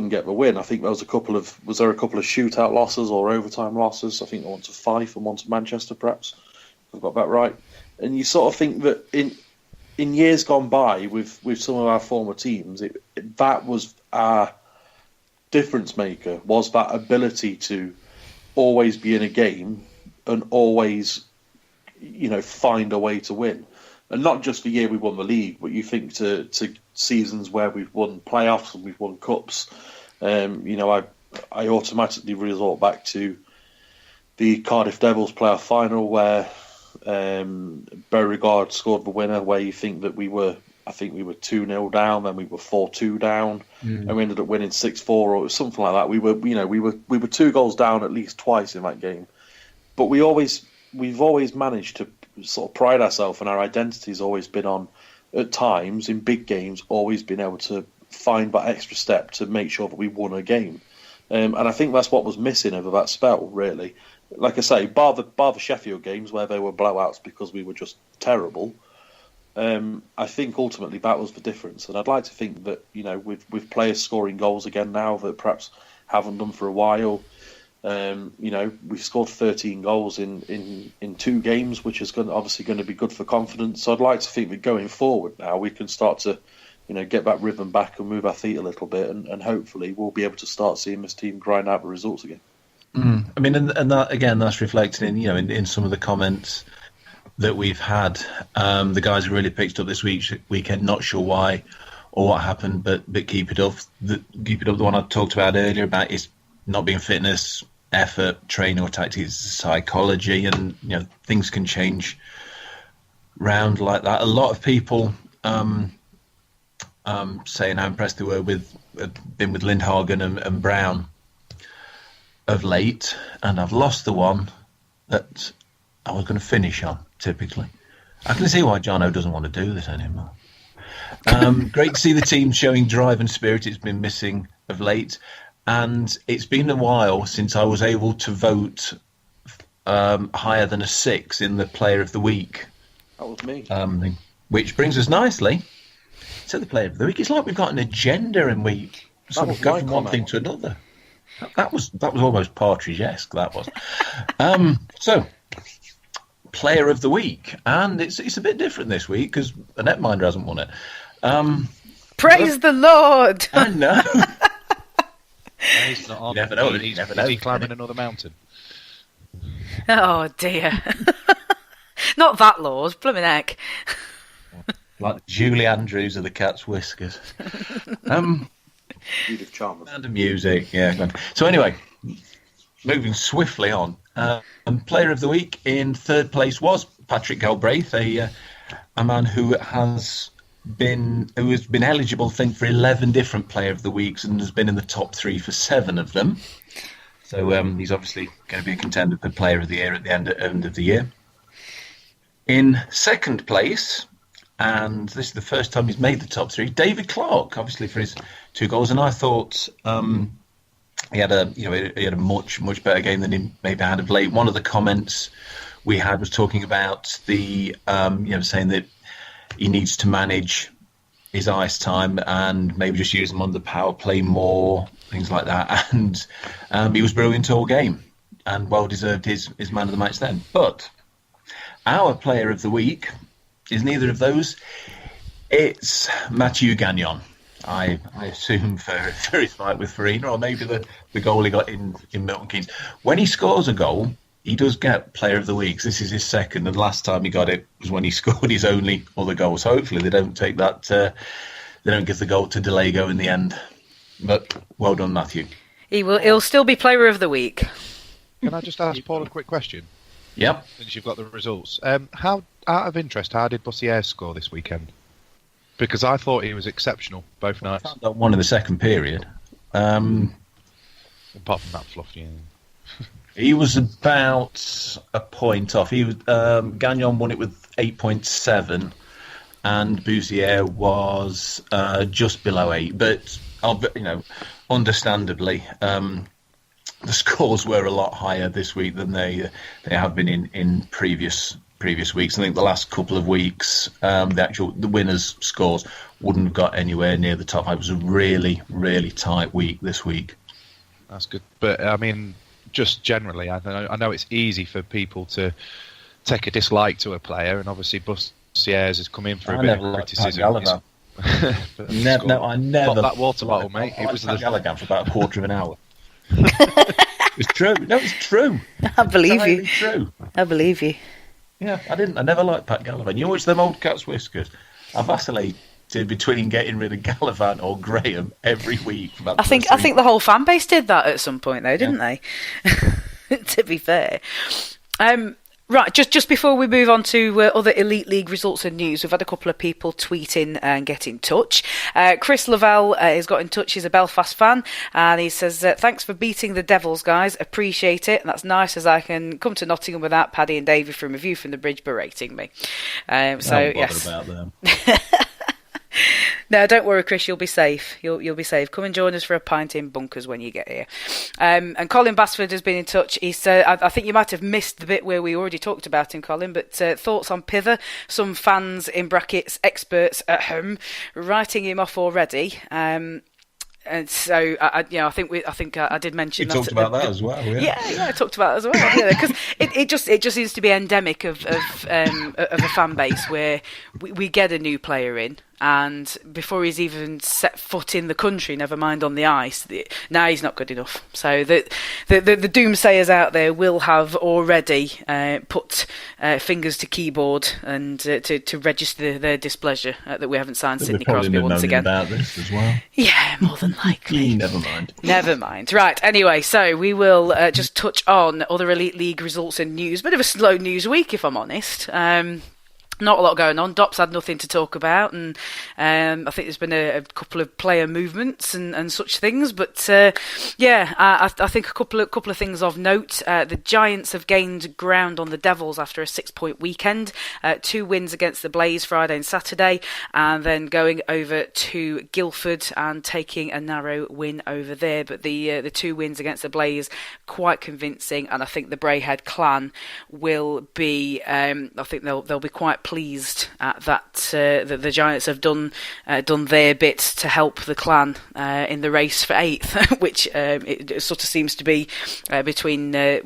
[SPEAKER 4] get the win. I think there was a couple of shootout losses or overtime losses. I think one to Fife and one to Manchester, perhaps. I've got that right. And you sort of think that in years gone by with some of our former teams, that was our difference maker, was that ability to always be in a game and always, find a way to win. And not just the year we won the league, but you think to seasons where we've won playoffs and we've won cups. I automatically resort back to the Cardiff Devils playoff final where Beauregard scored the winner, where you think that we were 2-0 down, then we were 4-2 down, and we ended up winning 6-4 or something like that. We were 2 goals down at least twice in that game, but we've always managed to sort of pride ourselves, and our identity's always been on, at times in big games, always been able to find that extra step to make sure that we won a game. And I think that's what was missing over that spell, really. Like I say, bar the Sheffield games where they were blowouts because we were just terrible. I think ultimately that was the difference, and I'd like to think that with players scoring goals again now that perhaps haven't done for a while. We scored 13 goals in 2 games, which is obviously going to be good for confidence. So I'd like to think that going forward now we can start to, get that rhythm back and move our feet a little bit, and hopefully we'll be able to start seeing this team grind out the results again.
[SPEAKER 5] I mean, and that again, that's reflected in some of the comments that we've had. The guys have really picked up this weekend. Not sure why or what happened, but keep it up. Keep it up. The one I talked about earlier about is not being fitness, effort, training or tactics, psychology, and things can change round like that. A lot of people saying how impressed they were been with Lindhagen and Brown of late, and I've lost the one that I was going to finish on. Typically, I can see why Jono doesn't want to do this anymore. Great to see the team showing drive and spirit. It's been missing of late. And it's been a while since I was able to vote higher than a 6 in the Player of the Week.
[SPEAKER 4] That was me.
[SPEAKER 5] Which brings us nicely to the Player of the Week. It's like we've got an agenda and we sort of go from one thing to another. That was almost Partridge-esque, that was. So, Player of the Week. And it's a bit different this week because a netminder hasn't won it.
[SPEAKER 2] Praise the Lord!
[SPEAKER 5] I know.
[SPEAKER 3] He's not on.
[SPEAKER 5] You never know.
[SPEAKER 3] He's climbing another mountain.
[SPEAKER 2] Oh dear. Not that, Laws. Blooming heck.
[SPEAKER 5] Like Julie Andrews of the Cat's Whiskers.
[SPEAKER 4] Judith Chalmers.
[SPEAKER 5] And the music, yeah. So anyway, moving swiftly on. Player of the Week in 3rd place was Patrick Galbraith, a man who has been eligible, I think, for 11 different Player of the Weeks and has been in the top 3 for 7 of them. So he's obviously going to be a contender for Player of the Year at the end of the year. In 2nd place, and this is the first time he's made the top 3, David Clark, obviously for his 2 goals, and I thought he had a much better game than he maybe had of late. One of the comments we had was talking about the saying that he needs to manage his ice time and maybe just use them on the power play more, things like that. And he was brilliant all game and well deserved his man of the match then. But our Player of the Week is neither of those. It's Mathieu Gagnon. I assume for his fight with Farina, or maybe the goal he got in Milton Keynes. When he scores a goal, he does get Player of the Week. This is his 2nd, and last time he got it was when he scored his only other goal. So hopefully they don't take that. They don't give the goal to Delego in the end. But well done, Matthew.
[SPEAKER 2] He'll still be Player of the Week.
[SPEAKER 3] Can I just ask Paul a quick question?
[SPEAKER 5] Yep.
[SPEAKER 3] Since you've got the results, how out of interest, how did Bossier score this weekend? Because I thought he was exceptional both nights.
[SPEAKER 5] One in the 2nd period.
[SPEAKER 3] Apart from that fluff, yeah.
[SPEAKER 5] He was about a point off. Gagnon won it with 8.7, and Bouzier was just below 8. But understandably, the scores were a lot higher this week than they have been in previous weeks. I think the last couple of weeks, the winners' scores wouldn't have got anywhere near the top. It was a really, really tight week this week.
[SPEAKER 3] That's good. But I mean, just generally, I know it's easy for people to take a dislike to a player, and obviously Bussiers has come in for a bit of criticism.
[SPEAKER 5] I never.
[SPEAKER 3] Not that water bottle, mate.
[SPEAKER 5] It was Pat Gallagher for about a quarter of an hour. It's true. No, it's true.
[SPEAKER 2] I believe you.
[SPEAKER 5] True.
[SPEAKER 2] I believe you.
[SPEAKER 5] Yeah, I never liked Pat Gallagher. You watch them old Cat's Whiskers. I vacillated between getting rid of Gallivant or Graham every week.
[SPEAKER 2] I think the whole fan base did that at some point, though, didn't they? To be fair. Right, just before we move on to other Elite League results and news, we've had a couple of people tweet in and get in touch. Chris Lavelle has got in touch. He's a Belfast fan, and he says, thanks for beating the Devils, guys. Appreciate it. And that's nice, as I can come to Nottingham without Paddy and Davey from A View from the Bridge berating me. Yes. About them. No, don't worry, Chris. You'll be safe. You'll be safe. Come and join us for a pint in Bunkers when you get here. And Colin Basford has been in touch. He said, I think you might have missed the bit where we already talked about him, Colin. But thoughts on Pith? Some fans in brackets, experts at home, writing him off already. And so, I think I did mention that.
[SPEAKER 5] You talked about that as well, yeah.
[SPEAKER 2] Yeah, I talked about it as well. Yeah, because it just seems to be endemic of a fan base where we get a new player in, and before he's even set foot in the country, never mind on the ice, he's not good enough. So the doomsayers out there will have already put fingers to keyboard and to register their displeasure that we haven't signed Sidney Crosby once again.
[SPEAKER 5] About this as well.
[SPEAKER 2] Yeah, more than likely.
[SPEAKER 5] Never mind.
[SPEAKER 2] Right. Anyway, so we will just touch on other Elite League results and news. Bit of a slow news week, if I'm honest. Not a lot going on. Dops had nothing to talk about, and I think there's been a couple of player movements and such things. But I think a couple of things of note. The Giants have gained ground on the Devils after a 6-point weekend. 2 wins against the Blaze Friday and Saturday, and then going over to Guildford and taking a narrow win over there. But the 2 wins against the Blaze quite convincing, and I think the Brayhead clan will be. I think they'll be quite pleased at that the Giants have done their bit to help the clan in the race for 8th, which it sort of seems to be between I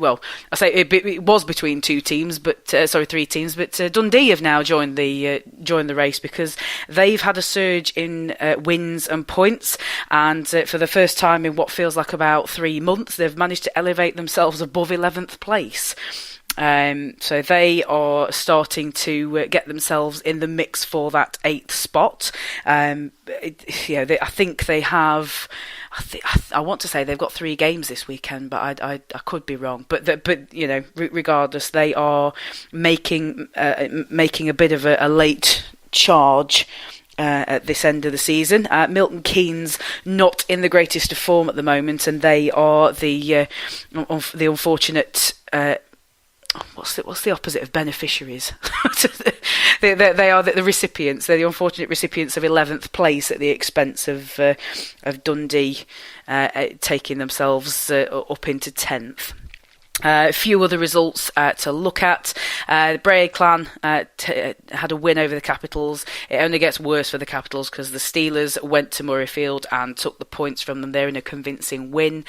[SPEAKER 2] say it was between 3 teams, but Dundee have now joined the race because they've had a surge in wins and points, and for the first time in what feels like about 3 months, they've managed to elevate themselves above 11th place. So they are starting to get themselves in the mix for that 8th spot. I think they have. I want to say they've got 3 games this weekend, but I could be wrong. But regardless, they are making a bit of a late charge. At this end of the season, Milton Keynes not in the greatest of form at the moment, and they are the unfortunate. What's the opposite of beneficiaries? they are the recipients. They're the unfortunate recipients of 11th place at the expense of Dundee taking themselves up into 10th. A few other results to look at. The Bray clan had a win over the Capitals. It only gets worse for the Capitals because the Steelers went to Murrayfield and took the points from them there in a convincing win.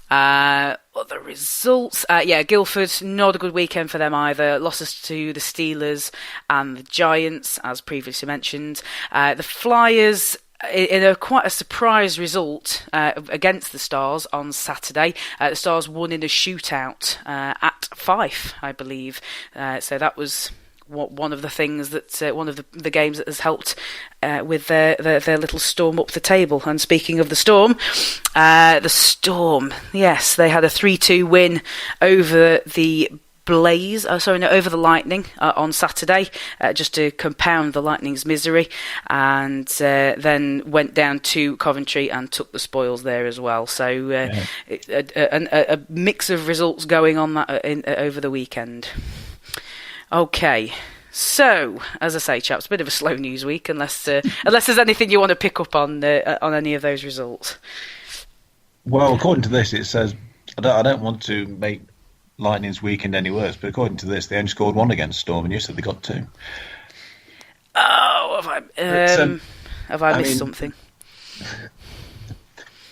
[SPEAKER 2] Other results, Guildford, not a good weekend for them either. Losses to the Steelers and the Giants, as previously mentioned. The Flyers, in quite a surprise result against the Stars on Saturday. The Stars won in a shootout at Fife, I believe. So that was one of the things that one of the games that has helped with their little storm up the table. And speaking of the Storm, yes, they had a 3-2 win over the over the Lightning on Saturday, just to compound the Lightning's misery, and then went down to Coventry and took the spoils there as well. So a mix of results going on over the weekend. Okay. So, as I say, chaps, a bit of a slow news week, unless there's anything you want to pick up on any of those results.
[SPEAKER 5] Well, according to this, it says I don't want to make Lightning's weekend any worse, but according to this, they only scored 1 against Storm, and you said they got 2.
[SPEAKER 2] Oh, have I missed something?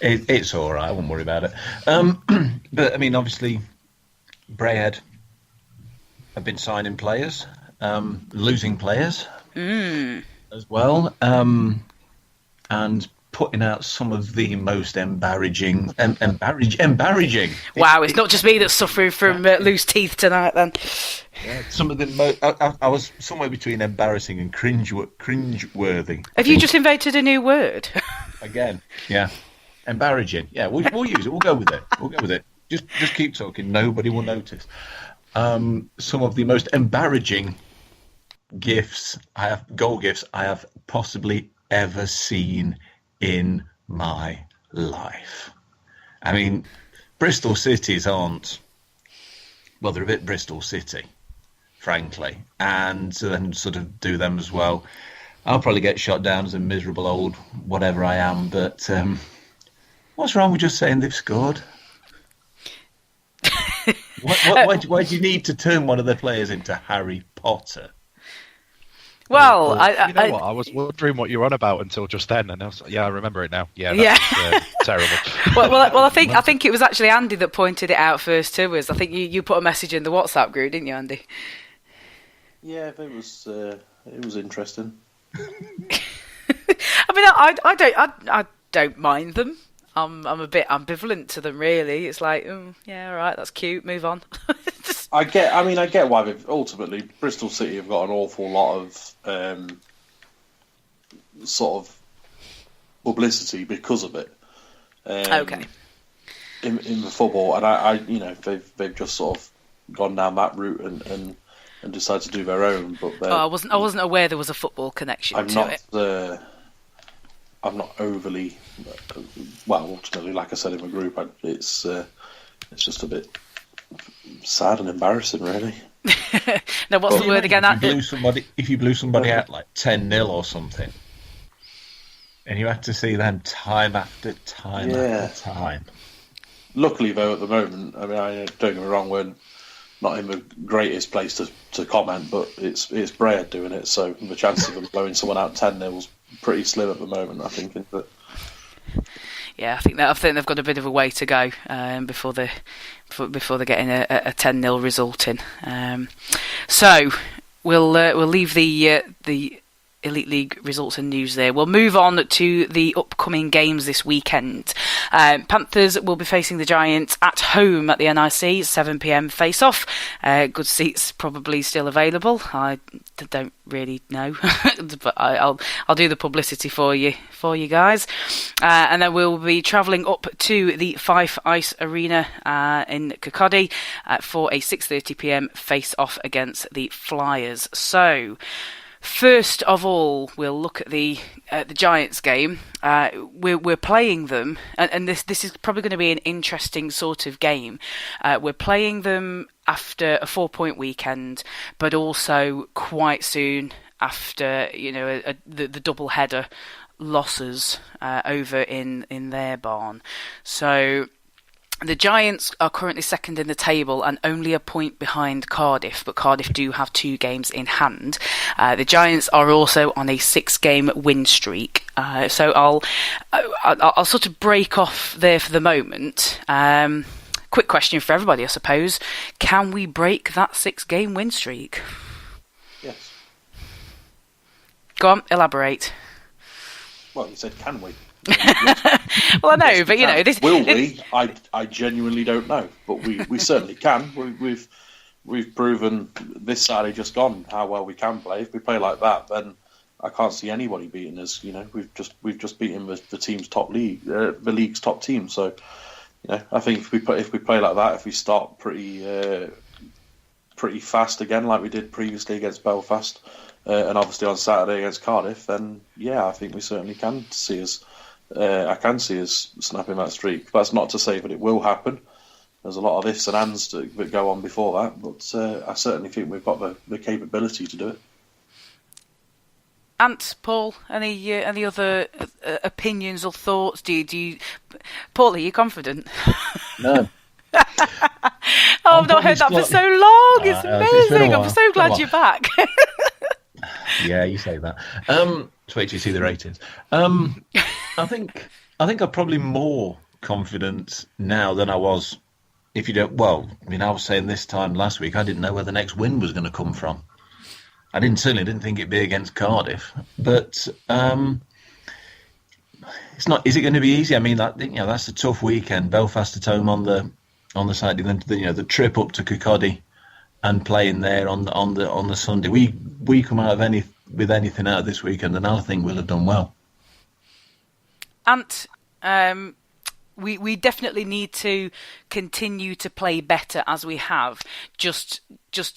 [SPEAKER 5] It's all right. I won't worry about it. But I mean, obviously, Brayhead have been signing players. Losing players as well, and putting out some of the most embarrassing.
[SPEAKER 2] Wow, it's not just me that's suffering from loose teeth tonight. Then
[SPEAKER 5] some of the I was somewhere between embarrassing and cringe-worthy.
[SPEAKER 2] Have you just invented a new word?
[SPEAKER 5] Again, yeah, embarrassing. Yeah, we'll use it. We'll go with it. Just keep talking. Nobody will notice. Some of the most embarrassing goal gifts I have possibly ever seen in my life. I mean, Bristol Cities aren't, well, they're a bit Bristol City, frankly, and then sort of do them as well. I'll probably get shot down as a miserable old whatever I am, but what's wrong with just saying they've scored? Why do you need to turn one of their players into Harry Potter?
[SPEAKER 2] Well,
[SPEAKER 3] you know what? I was wondering what you were on about until just then, and I was like, yeah, I remember it now. Yeah, terrible.
[SPEAKER 2] well, I think it was actually Andy that pointed it out first to us. I think you put a message in the WhatsApp group, didn't you, Andy?
[SPEAKER 4] Yeah, it was interesting.
[SPEAKER 2] I mean, I don't mind them. I'm a bit ambivalent to them, really. It's like, yeah, all right, that's cute. Move on.
[SPEAKER 4] I get why they've ultimately Bristol City have got an awful lot of sort of publicity because of it.
[SPEAKER 2] Okay.
[SPEAKER 4] In the football, and I they've just sort of gone down that route and decided to do their own. But
[SPEAKER 2] I wasn't aware there was a football connection to it.
[SPEAKER 4] I'm not overly well. Ultimately, like I said in the group, it's just a bit sad and embarrassing, really.
[SPEAKER 2] Now, what's the word again?
[SPEAKER 5] If you blew somebody out like 10-0 or something, and you had to see them time after time after time.
[SPEAKER 4] Luckily, though, at the moment, I mean, don't get me wrong, we're not in the greatest place to comment, but it's Brayhead doing it, so the chances of them blowing someone out 10-0 is pretty slim at the moment, I think. But
[SPEAKER 2] yeah, I think they've got a bit of a way to go before they're getting a 10-0 result in. So we'll leave the Elite League results and news there. We'll move on to the upcoming games this weekend. Panthers will be facing the Giants at home at the NIC, 7 p.m. face-off. Good seats probably still available. I don't really know, but I'll do the publicity for you guys. And then we'll be travelling up to the Fife Ice Arena in Kirkcaldy for a 6:30 p.m. face-off against the Flyers. So, first of all, we'll look at the Giants game. We're playing them, and this is probably going to be an interesting sort of game. We're playing them after a 4-point weekend, but also quite soon after the double header losses over in their barn. So the Giants are currently second in the table and only a point behind Cardiff, but Cardiff do have 2 games in hand. The Giants are also on a 6-game win streak. So I'll sort of break off there for the moment. Quick question for everybody, I suppose. Can we break that 6-game win streak?
[SPEAKER 4] Yes.
[SPEAKER 2] Go on, elaborate.
[SPEAKER 4] Well, you said, can we?
[SPEAKER 2] Well, I know, but this
[SPEAKER 4] will we? I genuinely don't know, but we certainly can. We've proven this Saturday just gone how well we can play. If we play like that, then I can't see anybody beating us. We've just beaten the team's top league, the league's top team. So, I think if we play like that, if we start pretty pretty fast again, like we did previously against Belfast, and obviously on Saturday against Cardiff, then yeah, I think we certainly can see us. I can see us snapping that streak. That's not to say that it will happen. There's a lot of ifs and ands that go on before that, but I certainly think we've got the capability to do it.
[SPEAKER 2] Ant, Paul, any other opinions or thoughts? Do you, Paul, are you confident?
[SPEAKER 5] No.
[SPEAKER 2] I've not heard that for so long. It's amazing. I'm so glad you're back.
[SPEAKER 5] Yeah, you say that. Just wait till you see the ratings. I think I'm probably more confident now than I was. If you don't, well, I mean, I was saying this time last week, I didn't know where the next win was going to come from. I certainly didn't think it'd be against Cardiff, but it's not. Is it going to be easy? I mean, that's a tough weekend. Belfast at home on the Saturday, then the trip up to Kirkcaldy and playing there on the Sunday. We come out of with anything out of this weekend, and I think we'll have done well.
[SPEAKER 2] Ant, we definitely need to continue to play better as we have, just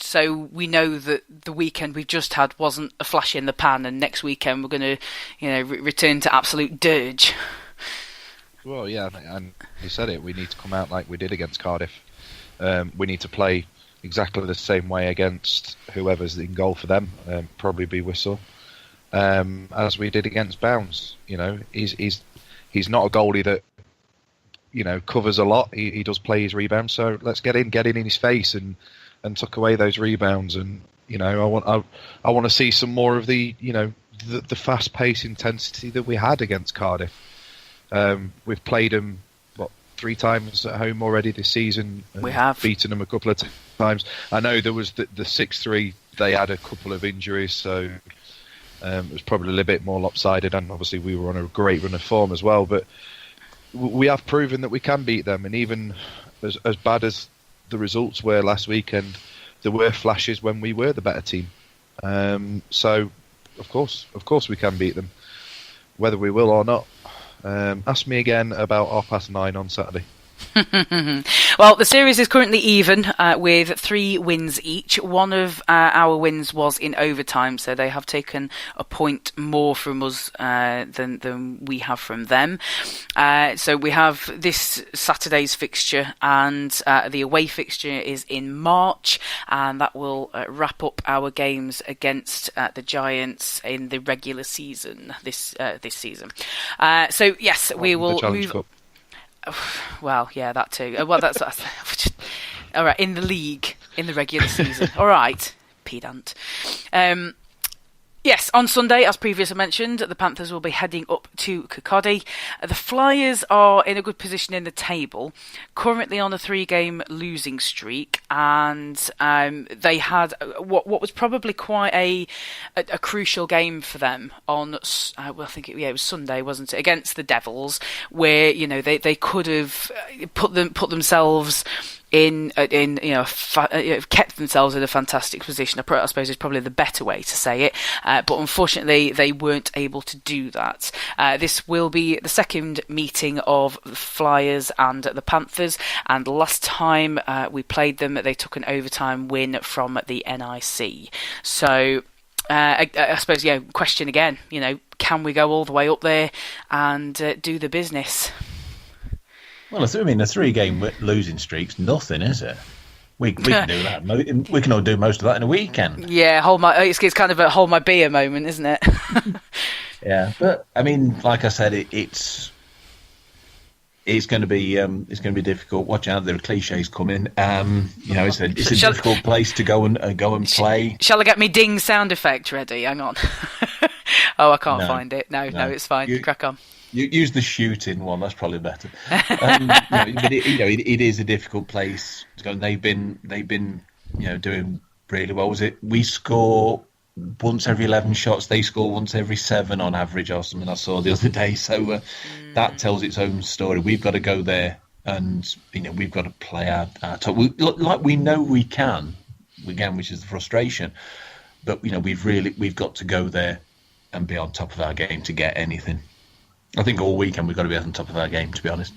[SPEAKER 2] so we know that the weekend we've just had wasn't a flash in the pan, and next weekend we're going to return to absolute dirge.
[SPEAKER 3] Well, yeah, and you said it. We need to come out like we did against Cardiff. We need to play exactly the same way against whoever's in goal for them, probably be Whistle, as we did against Bounds. He's not a goalie that covers a lot. He does play his rebounds, so let's get in his face and tuck away those rebounds. And I want to see some more of the fast paced intensity that we had against Cardiff. We've played them 3 times at home already this season.
[SPEAKER 2] We have
[SPEAKER 3] beaten them a couple of times. I know there was the 6-3. They had a couple of injuries, so it was probably a little bit more lopsided. And obviously we were on a great run of form as well. But we have proven that we can beat them. And even as bad as the results were last weekend, there were flashes when we were the better team. So of course we can beat them, whether we will or not. Ask me again about 9:30 on Saturday.
[SPEAKER 2] Well, the series is currently even with 3 wins each. One of our wins was in overtime, so they have taken a point more from us than we have from them. So we have this Saturday's fixture, and the away fixture is in March, and that will wrap up our games against the Giants in the regular season this season. So yes, we will move. Cup. Well, yeah, that too. Well, that's just, all right. In the league, in the regular season, all right, pedant. Yes, on Sunday, as previously mentioned, the Panthers will be heading up to Kirkcaldy. The Flyers are in a good position in the table, currently on a 3-game losing streak, and they had what was probably quite a crucial game for them on, I think it was Sunday, wasn't it, against the Devils, where they could have put themselves kept themselves in a fantastic position. I suppose is probably the better way to say it. But unfortunately, they weren't able to do that. This will be the second meeting of the Flyers and the Panthers. And last time we played them, they took an overtime win from the NIC. So I suppose, question again, can we go all the way up there and do the business?
[SPEAKER 5] Well, I mean, a 3-game losing streak's nothing, is it? We can do that. We can all do most of that in a weekend. Yeah,
[SPEAKER 2] it's kind of a hold my beer moment, isn't it?
[SPEAKER 5] Yeah, but I mean, like I said, it's going to be difficult. Watch out, there are cliches coming. It's a difficult place to go and play.
[SPEAKER 2] Shall I get me ding sound effect ready? Hang on. Oh, I can't find it. No, it's fine. Crack on.
[SPEAKER 5] You use the shooting one. That's probably better. It is a difficult place to go. And they've been doing really well. We score once every 11 shots. They score once every 7 on average, or something I saw the other day. So that tells its own story. We've got to go there, and we've got to play our top. We know we can, again, which is the frustration. But we've got to go there and be on top of our game to get anything. I think all weekend we've got to be on top of our game, to be honest.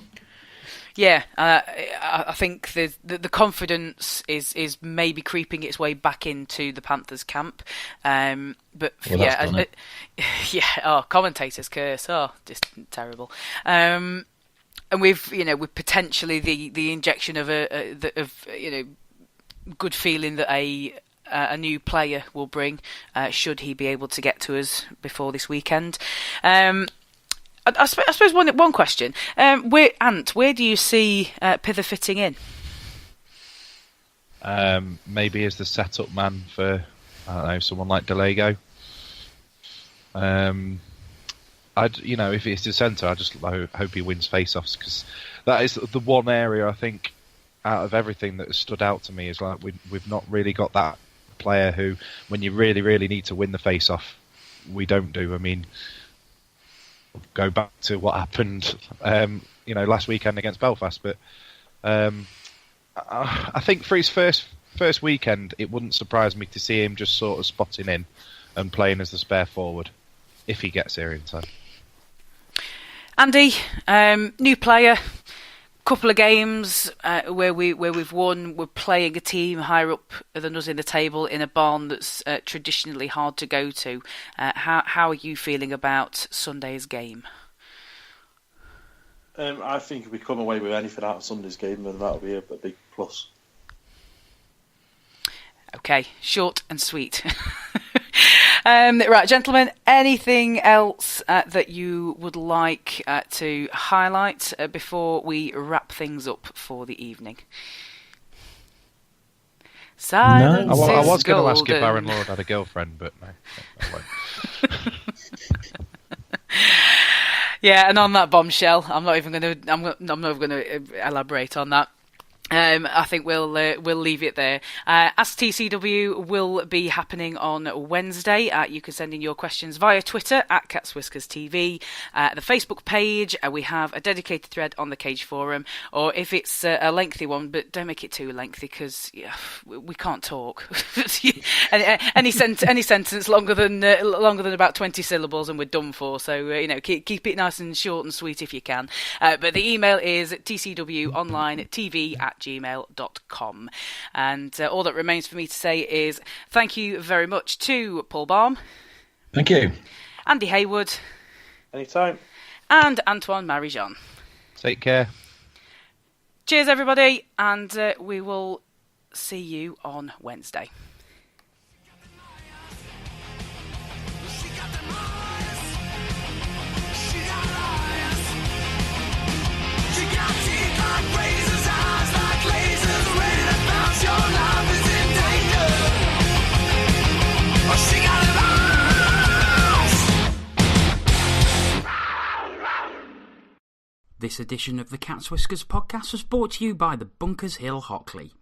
[SPEAKER 2] Yeah, I think the confidence is maybe creeping its way back into the Panthers camp. But
[SPEAKER 5] well,
[SPEAKER 2] commentators curse. Oh, just terrible. And with potentially the injection of good feeling that a new player will bring, should he be able to get to us before this weekend. I suppose one question. Where do you see Pith fitting in?
[SPEAKER 3] Maybe as the setup man for, I don't know, someone like Delago. If it's the centre, I just hope he wins face-offs, because that is the one area I think out of everything that has stood out to me is like we've not really got that player who, when you really, really need to win the face-off, we don't do. I mean, go back to what happened, last weekend against Belfast. But I think for his first weekend, it wouldn't surprise me to see him just sort of spotting in and playing as the spare forward if he gets here in time.
[SPEAKER 2] Andy, new player, couple of games where we've won. We're playing a team higher up than us in the table in a barn that's traditionally hard to go to. How are you feeling about Sunday's game?
[SPEAKER 4] I think if we come away with anything out of Sunday's game, then that'll be a big plus.
[SPEAKER 2] Okay, short and sweet. Right, gentlemen, anything else that you would like to highlight before we wrap things up for the evening? Silence.
[SPEAKER 3] No. I was going to ask
[SPEAKER 2] golden.
[SPEAKER 3] if Aaron Lord had a girlfriend, but no, I won't.
[SPEAKER 2] Yeah, and on that bombshell, I'm not even going to elaborate on that. I think we'll leave it there. Ask TCW will be happening on Wednesday. You can send in your questions via Twitter at CatsWhiskersTV, the Facebook page. We have a dedicated thread on the Cage Forum, or if it's a lengthy one, but don't make it too lengthy because we can't talk. any sentence longer than about 20 syllables, and we're done for. So keep it nice and short and sweet if you can. But the email is tcwonlinetv@gmail.com. And all that remains for me to say is thank you very much to Paul Balm.
[SPEAKER 5] Thank you.
[SPEAKER 2] Andy Haywood.
[SPEAKER 4] Anytime.
[SPEAKER 2] And Antione Marie-Jeanne.
[SPEAKER 3] Take care.
[SPEAKER 2] Cheers, everybody, and we will see you on Wednesday.
[SPEAKER 1] This edition of the Cat's Whiskers podcast was brought to you by the Bunkers Hill Hockley.